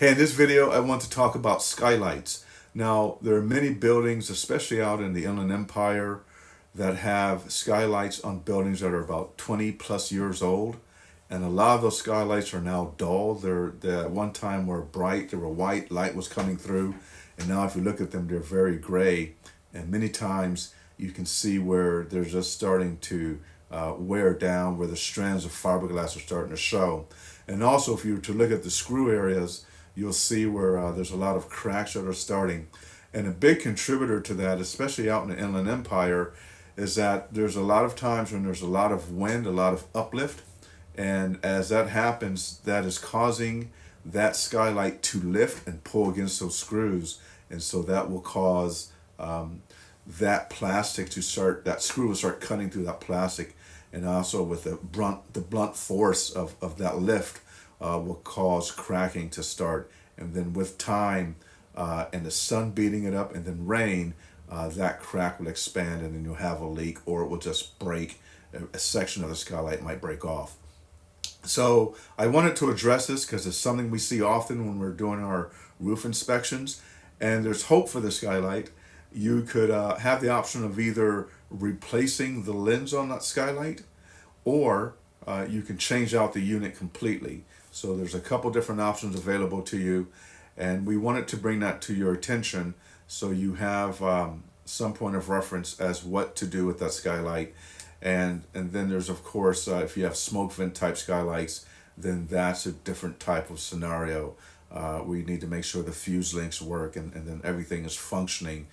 Hey, in this video, I want to talk about skylights. Now, there are many buildings, especially out in the Inland Empire, that have skylights on buildings that are about 20 plus years old. And a lot of those skylights are now dull. They at one time were bright, they were white, light was coming through. And now if you look at them, they're very gray. And many times you can see where they're just starting to wear down, where the strands of fiberglass are starting to show. And also, if you were to look at the screw areas, you'll see where there's a lot of cracks that are starting. And a big contributor to that, especially out in the Inland Empire, is that there's a lot of times when there's a lot of wind, a lot of uplift. And as that happens, that is causing that skylight to lift and pull against those screws. And so that will cause that plastic to start, that screw will start cutting through that plastic. And also with the blunt force of that lift, will cause cracking to start. And then with time and the sun beating it up and then rain, that crack will expand and then you'll have a leak, or it will just break. A section of the skylight might break off. So I wanted to address this because it's something we see often when we're doing our roof inspections, and there's hope for the skylight. You could have the option of either replacing the lens on that skylight, or you can change out the unit completely. So there's a couple different options available to you, and we wanted to bring that to your attention so you have some point of reference as what to do with that skylight. And then there's, of course, if you have smoke vent type skylights, then that's a different type of scenario. We need to make sure the fuse links work and then everything is functioning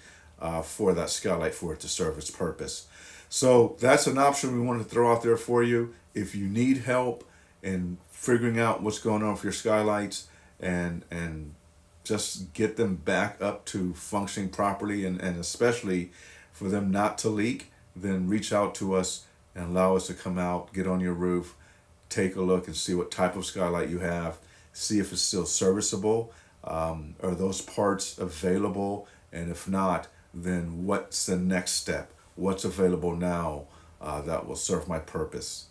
for that skylight for it to serve its purpose. So that's an option we wanted to throw out there for you. If you need help in figuring out what's going on with your skylights and just get them back up to functioning properly, and especially for them not to leak, then reach out to us and allow us to come out, get on your roof, take a look and see what type of skylight you have, see if it's still serviceable, are those parts available, and if not, then what's the next step? What's available now that will serve my purpose?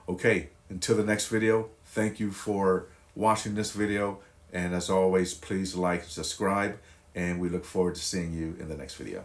Okay, until the next video, thank you for watching this video, and as always, please like and subscribe, and we look forward to seeing you in the next video.